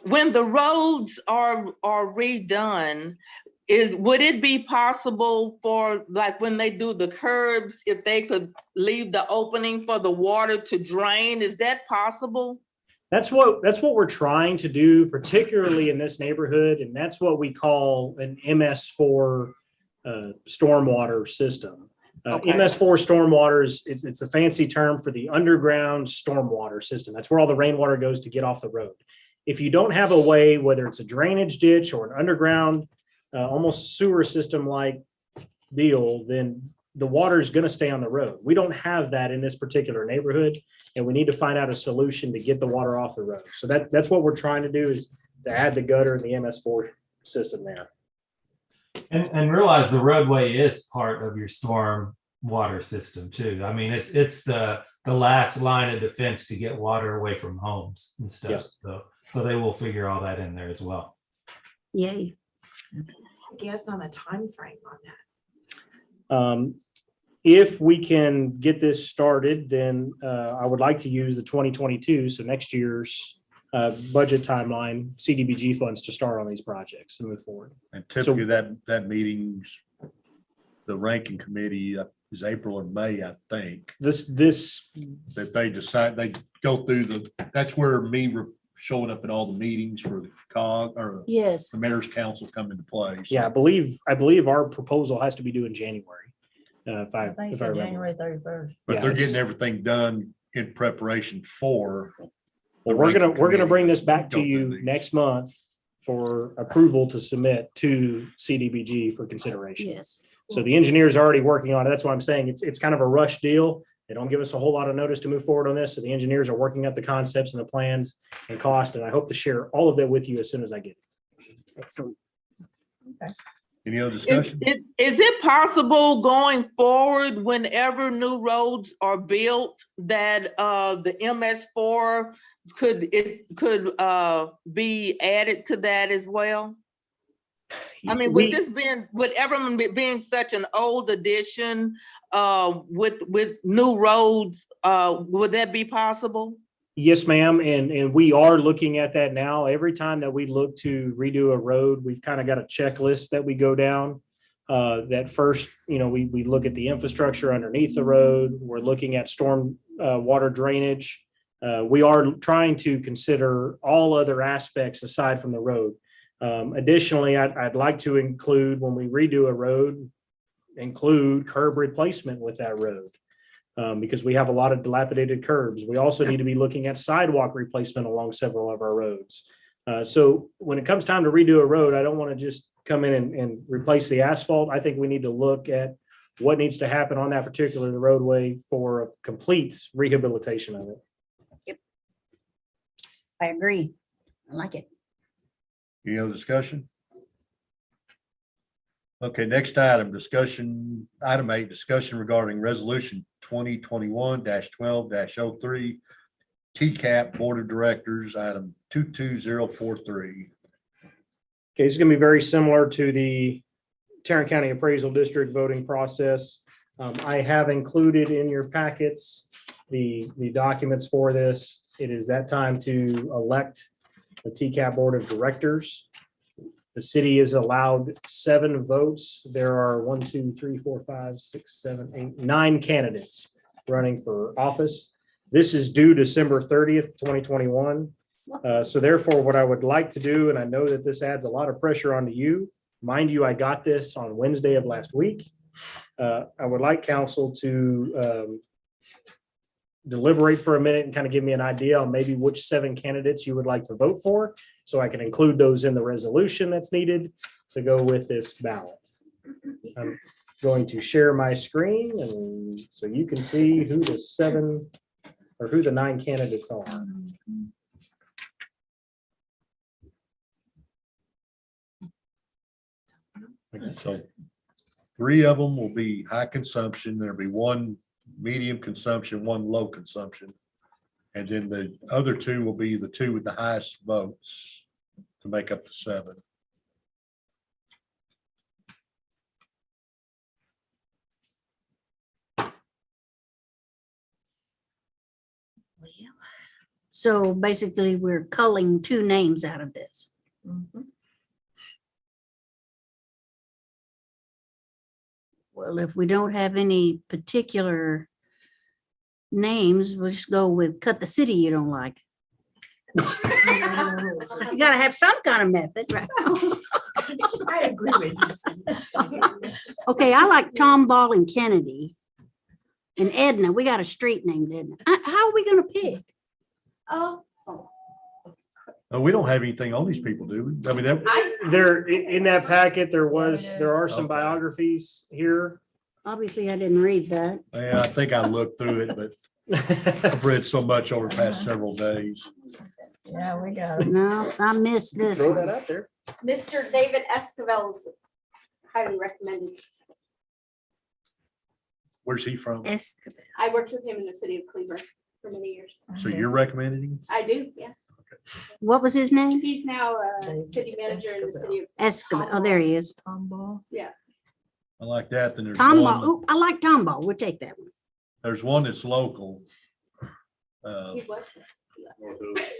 When the roads are redone, would it be possible for, like, when they do the curbs, if they could leave the opening for the water to drain? Is that possible? That's what we're trying to do, particularly in this neighborhood, and that's what we call an MS4 stormwater system. Okay. MS4 stormwater is, it's a fancy term for the underground stormwater system. That's where all the rainwater goes to get off the road. If you don't have a way, whether it's a drainage ditch or an underground, almost sewer system like deal, then the water is going to stay on the road. We don't have that in this particular neighborhood, and we need to find out a solution to get the water off the road. So that's what we're trying to do, is to add the gutter and the MS4 system there. And realize the roadway is part of your storm water system too. I mean, it's the last line of defense to get water away from homes and stuff. So they will figure all that in there as well. Yay. Guess on a time frame on that. If we can get this started, then I would like to use the 2022, so next year's budget timeline, CDBG funds to start on these projects and move forward. And typically that meetings, the ranking committee is April or May, I think, This that they decide, they go through that's where showing up at all the meetings for the COG or Yes. the mayor's council come into play. So Yeah, I believe our proposal has to be due in January. If I I think it's remember. January 31st. But Yeah, they're it's- getting everything done in preparation for. Well, the we're ranking gonna bring this committee back to go through you these. next month for approval to submit to CDBG for consideration. Yes. So the engineer's already working on it. That's why I'm saying it's kind of a rush deal. They don't give us a whole lot of notice to move forward on this. So the engineers are working out the concepts and the plans and cost, and I hope to share all of that with you as soon as I get it. Excellent. Any other Is discussion? it possible going forward, whenever new roads are built, that the MS4 could be added to that as well? I mean, with Everman being such an old addition, with new roads, would that be possible? Yes, ma'am. And we are looking at that now. Every time that we look to redo a road, we've kind of got a checklist that we go down. That first, we look at the infrastructure underneath the road. We're looking at storm water drainage. We are trying to consider all other aspects aside from the road. Additionally, I'd like to include, when we redo a road, include curb replacement with that road. Because we have a lot of dilapidated curbs. We also need to be looking at sidewalk replacement along several of our roads. So when it comes time to redo a road, I don't want to just come in and replace the asphalt. I think we need to look at what needs to happen on that particular roadway for a complete rehabilitation of it. I agree. I like it. Any other discussion? Okay, next item, item 8, discussion regarding resolution 2021-12-03, Tcap Board of Directors, item 22043. Okay, this is going to be very similar to the Tarrant County Appraisal District voting process. I have included in your packets the documents for this. It is that time to elect the Tcap Board of Directors. The city is allowed 7 votes. There are 1, 2, 3, 4, 5, 6, 7, 8, 9 candidates running for office. This is due December 30th, 2021. So therefore, what I would like to do, and I know that this adds a lot of pressure onto you. Mind you, I got this on Wednesday of last week. I would like council to deliberate for a minute and kind of give me an idea on maybe which 7 candidates you would like to vote for, so I can include those in the resolution that's needed to go with this ballot. I'm going to share my screen, and so you can see who the 7 or who the 9 candidates are. So 3 of them will be high consumption. There'll be 1 medium consumption, 1 low consumption. And then the other 2 will be the 2 with the highest votes to make up the 7. So basically, we're culling 2 names out of this. Mhm. Well, if we don't have any particular names, we'll just go with cut the city you don't like. You gotta have some kind of method, right? I agree with you. Okay, I like Tom Ball and Kennedy. And Edna, we got a street named Edna. How are we gonna pick? Oh, Oh, we don't have anything on these people, do we? I mean, that, There, in that packet, there are some Okay. biographies here. Obviously, I didn't read that. yeah, I think I looked through it, but I've read so much over the past several days. Yeah, we got it. No, I missed this Throw that one. out there. Mr. David Esquivel's highly recommended. Where's he from? Escobar. I worked with him in the city of Cleveland for many years. So you're recommending him? I do, yeah. What was his name? He's now a David city manager in the Esquivel. city of. Escobar. Oh, there he is. Tom Ball. I like that. Then there's Tom one, Ball. Ooh, I like Tom Ball. We'll take that one. there's one that's local. He was.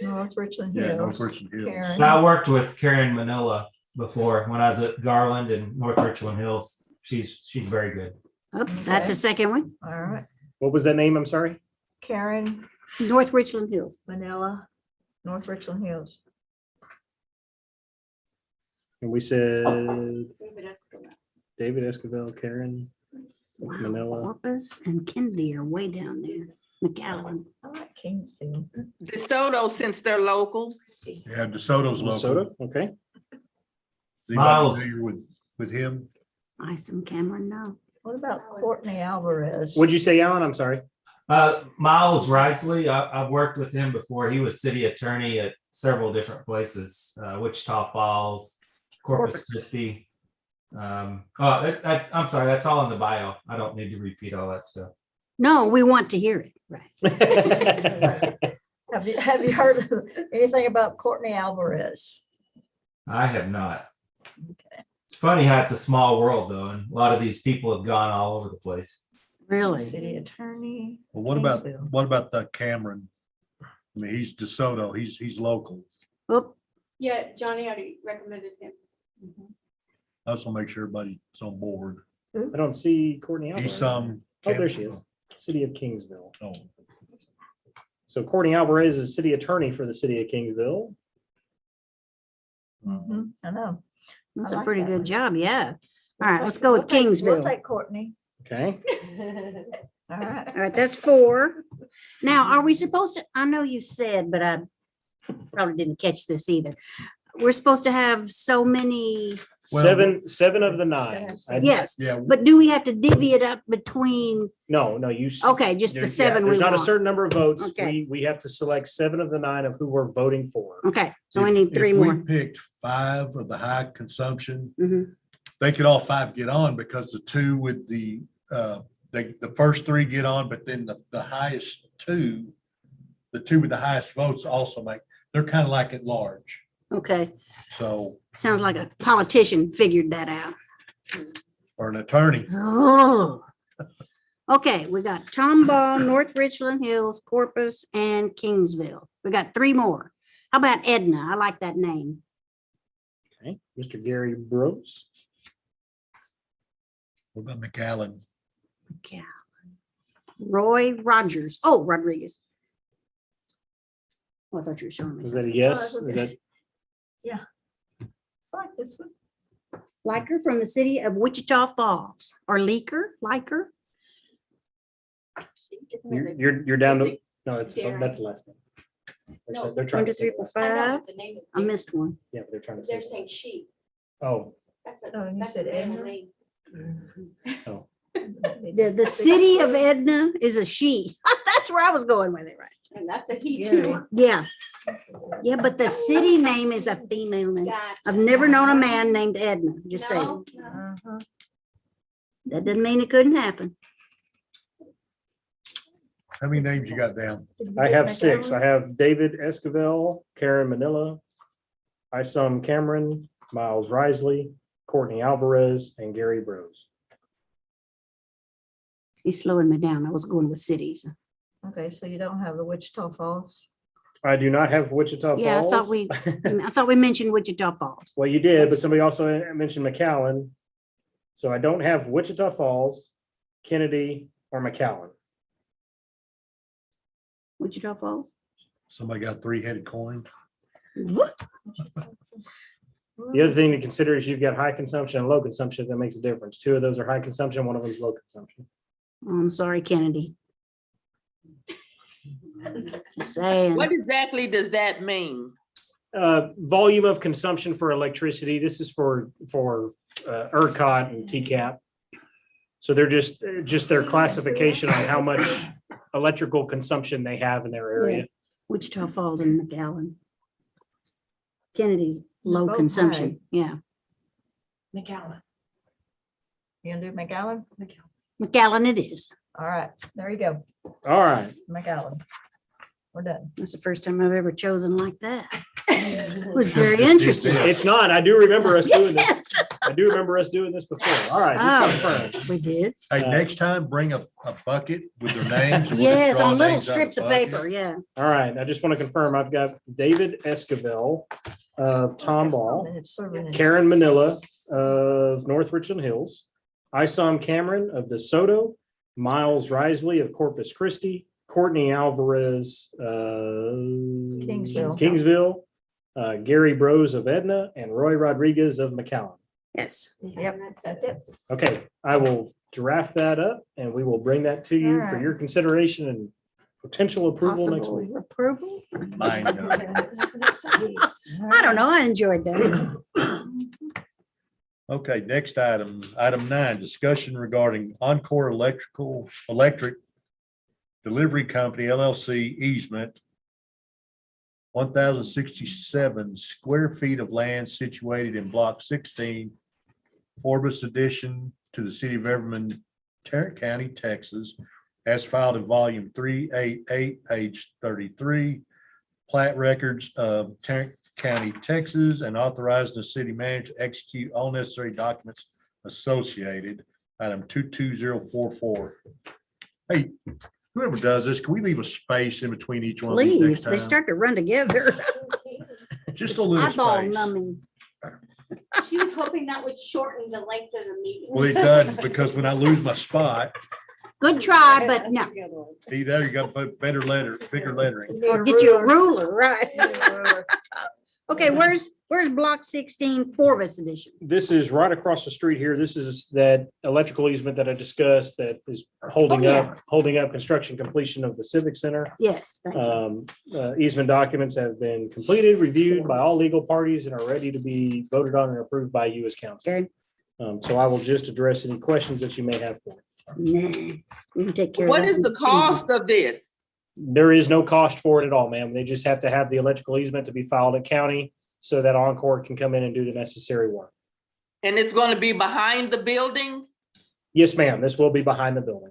North Richland Yeah, North Hills. Richland Hills. Karen. I worked with Karen Manila before when I was at Garland and North Richland Hills. She's very good. Oh, that's a Okay. second one. All right. What was that name? I'm sorry. Karen, North Richland Hills. Manila, North Richland Hills. And we said David Esquivel. David Escobar, Karen, Wow, Manila. Corpus and Kennedy are way down there. McAllen. I like Kingsville. DeSoto, since they're local. Yeah, DeSoto's local. Minnesota. Okay. Anybody Miles. familiar with him? Isom Cameron, no. What about Courtney Alvarez? What'd you say, Alan? I'm sorry. Miles Risley, I've worked with him before. He was city attorney at several different places, Wichita Falls, Corpus Christi. I'm sorry, that's all in the bio. I don't need to repeat all that stuff. No, we want to hear it. Right. Have you heard of anything about Courtney Alvarez? I have not. Okay. It's funny how it's a small world though, and a lot of these people have gone all over the place. Really? City attorney. Well, Kingsville. what about the Cameron? I mean, he's DeSoto. He's local. Oop, Yeah, Johnny already recommended him. I also make sure everybody's on board. I don't see Courtney Alvarez. He's some. Oh, there she is. City of Kingsville. Oh, So Courtney Alvarez is city attorney for the city of Kingsville. Mhm, I know. that's I a like pretty that good one. job. Yeah. We'll All right, take- let's go with We'll Kingsville. take Courtney. Okay. All right. All right, that's 4. Now, are we supposed to, I know you said, but I probably didn't catch this either. We're supposed to have so many, Well, Seven of the 9. yes, yeah. but do we have to divvy it up between, No, you. okay, just the Yeah, 7 we There's not a want? certain number of votes. Okay. We have to select 7 of the 9 of who we're voting for. Okay, so we If- need 3 if we more. picked 5 of the high consumption, Mhm. they could all 5 get on because the 2 with the first 3 get on, but then the highest 2, the 2 with the highest votes also they're kind of like at large. Okay, So, sounds like a politician figured that out. or an attorney. Oh. Okay, we got Tom Ball, North Richland Hills, Corpus, and Kingsville. We got 3 more. How about Edna? I like that name. Okay, Mr. Gary Brooks. What about McAllen? Okay. Roy Rogers. Oh, Rodriguez. Oh, I thought you were showing me. Is something. that a yes? Oh, Is okay. that I like this one. Liker from the city of Wichita Falls, or Liker. You're down to, no, that's the last name. No. They're 1, trying 2, to 3, say, 4, I know, 5. but the name is I different. missed one. yeah, but they're trying to They're say. saying she. Oh, That's a, Oh, you that's a said male Edna? name. The city of Edna is a she. That's where I was going with it, right? And that's a he Gary. too. Yeah. Yeah, but the city name is a female name. Gotcha. I've never known a man named Edna, just saying. No, no. Uh-huh. That doesn't mean it couldn't happen. How many names you got down? I have 6. I have David Esquivel, Karen Manila, Isom Cameron, Miles Risley, Courtney Alvarez, and Gary Bros. He's slowing me down. I was going with cities. Okay, so you don't have the Wichita Falls? I do not have Wichita Falls. Yeah, I thought we mentioned Wichita Falls. Well, you did, but somebody also mentioned McAllen. So I don't have Wichita Falls, Kennedy, or McAllen. Wichita Falls. Somebody got a 3-headed coin? The other thing to consider is you've got high consumption and low consumption. That makes a difference. 2 of those are high consumption, 1 of them is low consumption. I'm sorry, Kennedy. Just saying. What exactly does that mean? Volume of consumption for electricity. This is for ERCOT and Tcap. So they're just their classification on how much electrical consumption they have in their area. Wichita Falls and McAllen. Kennedy's low Both consumption. Yeah. McAllen. You gonna do McAllen? McAllen it is. All right, there you go, All right. McAllen. We're done. That's the first time I've ever chosen like that. It was very interesting. It's not. I do remember us doing this. Yes. I do remember us doing this before. All right. just Oh, confirmed. we did. Hey, next time, bring a bucket with their names. and we'll just Yes, draw on little names out strips of bucket. paper. Yeah. All right. I just want to confirm. I've got David Esquivel of Tomball, Karen Manila of North Richland Hills, Isom Cameron of DeSoto, Miles Risley of Corpus Christi, Courtney Alvarez, Kingsville, Gary Bros of Edna, and Roy Rodriguez of McAllen. Yes. Yep, that's it. Okay, I will draft that up and we will bring that to you for Alright. your consideration and potential approval next Possible week. approval. Mine, I don't know. I enjoyed that. Okay, next item, item 9, discussion regarding Encore Electric Delivery Company LLC easement. 1,067 square feet of land situated in block 16, Forbes addition to the city of Everman, Tarrant County, Texas, as filed in volume 388, page 33. Plat records of Tarrant County, Texas, and authorizing the city manager to execute all necessary documents associated. Item 22044. Hey, whoever does this, can we leave a space in between each one of these next Please, they time? start to run together. Just a little Eyeball space. numbing. She was hoping that would shorten the length of the meeting. Well, it doesn't, because when I lose my spot, Good try, but no. see there, you got to put bigger lettering. Or get you a ruler, right? Okay, where's block 16 Forbes edition? This is right across the street here. This is that electrical easement that I discussed that is holding Oh, up construction completion of the Civic Center. Yes, thank you. Easement documents have been completed, reviewed by all legal parties and are ready to be voted on and approved by you as council. Okay. So I will just address any questions that you may have for me. Nah, we can take care of What that is the on cost Tuesday. of this? There is no cost for it at all, ma'am. They just have to have the electrical easement to be filed at county so that Encore can come in and do the necessary work. And it's going to be behind the building? Yes, ma'am. This will be behind the building.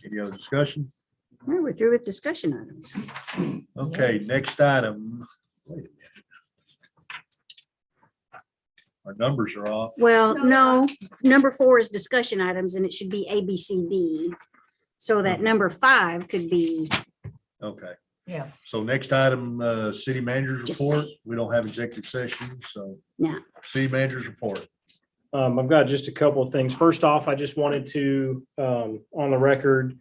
Any other discussion? Well, we're through with discussion items. Okay, next item. Wait a minute. Our numbers are off. Well, no, number 4 is discussion items and it should be A, B, C, D. So that number 5 could be, Okay. Yeah. So next item, city manager's Just report. say. We don't have executive session, so. No. City manager's report. I've got just a couple of things. First off, I just wanted to, on the record,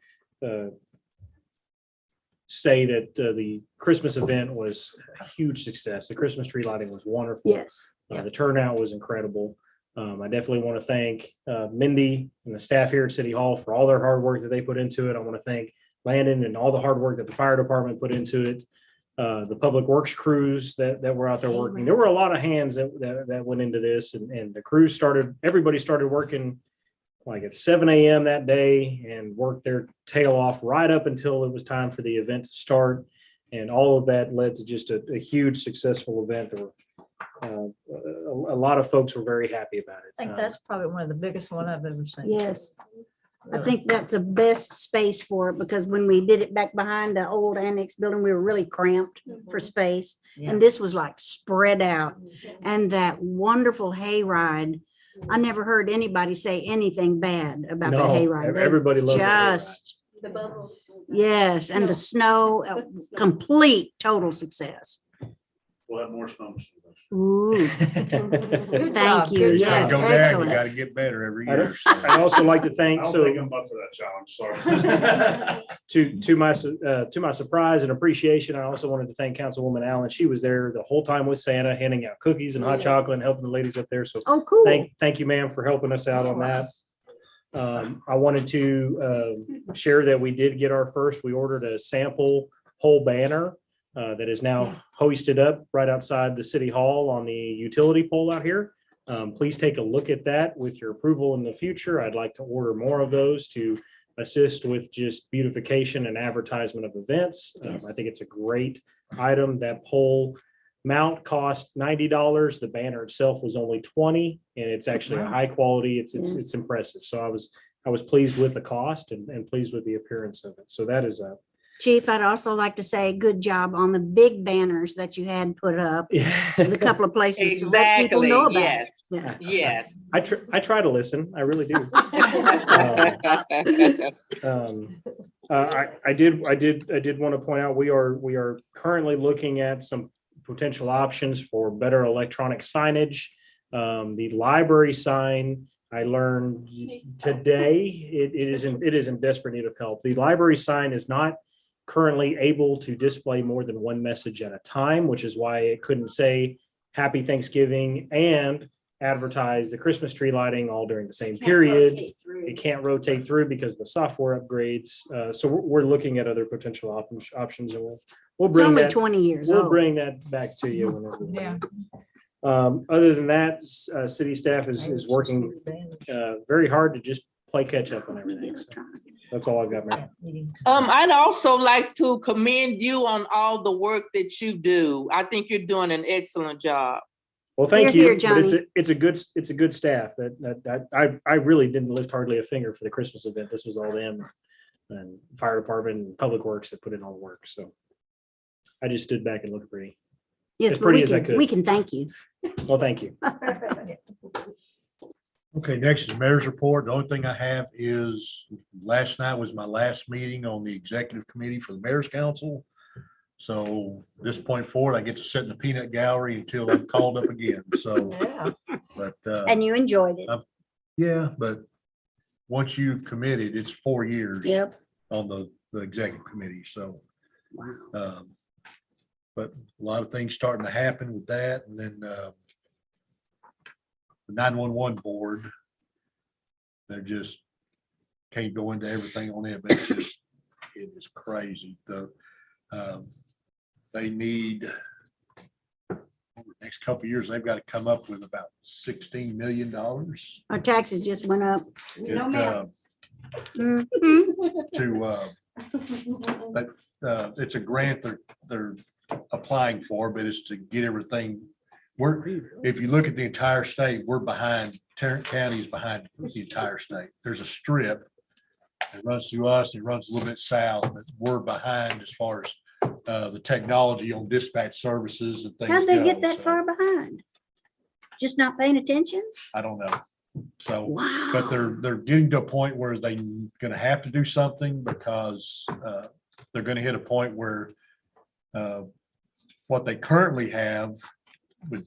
say that the Christmas event was a huge success. The Christmas tree lighting was wonderful. Yes. The turnout was incredible. I definitely want to thank Mindy and the staff here at City Hall for all their hard work that they put into it. I want to thank Landon and all the hard work that the fire department put into it. The public works crews that were out there working. There were a lot of hands that went into this, and the crews everybody started working like at 7 a.m. that day and worked their tail off right up until it was time for the event to start. And all of that led to just a huge successful event. There were a lot of folks were very happy about it. I think that's probably one of the biggest one I've ever seen. Yes. I think that's the best space for it, because when we did it back behind the old annex building, we were really cramped for space. Yeah. And this was like spread out, and that wonderful hayride. I never heard anybody say anything bad about the No, hayride. They everybody loved the hayride. just, The bubbles. yes, and the snow, complete, total success. We'll have more snow. Ooh, Good thank job, you. good Yes, Go down, you excellent. gotta get better every I'd year. so. I'd also like to thank, I'll so take them up for that challenge, sorry. to my surprise and appreciation, I also wanted to thank Councilwoman Allen. She was there the whole time with Santa, handing out cookies and hot Yes. chocolate and helping the ladies up there. So Oh, cool. thank you, ma'am, for helping us out on that. I wanted to share that we did get we ordered a sample pole banner that is now hoisted up right outside the city hall on the utility pole out here. Please take a look at that with your approval in the future. I'd like to order more of those to assist with just beautification and advertisement of events. Yes. I think it's a great item. That pole mount cost $90. The banner itself was only $20, and it's actually a high quality. It's Yes. impressive. So I was pleased with the cost and pleased with the appearance of it. So that is a Chief, I'd also like to say good job on the big banners that you had put up, the couple of places to let people Exactly, know about yes, it. Yeah. yes. I try to listen. I really do. I did want to point out, we are currently looking at some potential options for better electronic signage. The library sign, I learned today, it is in desperate need of help. The library sign is not currently able to display more than one message at a time, which is why it couldn't say Happy Thanksgiving and advertise the Christmas tree lighting all during the same period. It can't rotate through because of the software upgrades. So we're looking at other potential options, and we'll It's bring only that, 20 years we'll old. bring that back to you. whenever. Yeah. Other than that, city staff is working very hard to just play catch up on everything. So that's all I've got, Mayor. I'd also like to commend you on all the work that you do. I think you're doing an excellent job. Well, thank Here, you. here, But Johnny. it's a good staff that I really didn't lift hardly a finger for the Christmas event. This was all them and fire department and public works that put in all the work. So I just stood back and looked pretty. Yes, as but pretty as I could. we can thank you. Well, thank you. Okay, next is mayor's report. The only thing I have is last night was my last meeting on the executive committee for the mayor's council. So this point forward, I get to sit in the peanut gallery until I'm called up again. So, Yeah. but And you enjoyed it. yeah, but once you've committed, it's 4 years Yep. on the executive committee. So, Wow. but a lot of things starting to happen with that. And then the 911 board, they're just can't go into everything on it, but it's just, it is crazy. They need over the next couple of years, they've got to come up with about $16 million. Our taxes just went up. No, ma'am. Mhm. It's a grant they're applying for, but it's to get everything. If you look at the entire state, we're behind. Tarrant County is behind the entire state. There's a strip that runs through us. It runs a little bit south, but we're behind as far as the technology on dispatch services and things. How'd they go. get that So, far behind? Just not paying attention? I don't know. So, Wow. but they're getting to a point where they're going to have to do something because they're going to hit a point where what they currently have with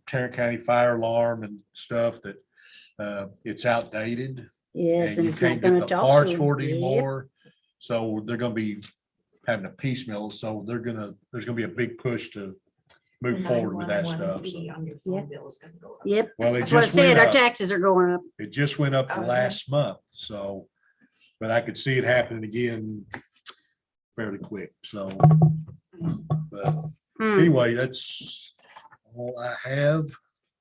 Tarrant County fire alarm and stuff, that it's outdated. Yes, And and you it's not can't gonna get the talk parts to for it them. Yep. anymore. So they're going to be having a piecemeal, so there's gonna be a big push to move The forward with that 911 stuff. so. fee on your phone bill is gonna go up. Yep, Well, it that's what I just went said. Our up. taxes are going up. It just went up Oh, yeah. last month, so, but I could see it happening again fairly quick, so. But Hmm. anyway, that's all I have.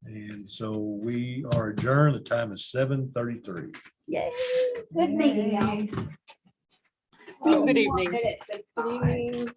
And so we are adjourned. The time is 7:33. Yay, good meeting, y'all. Good evening. Minutes and five.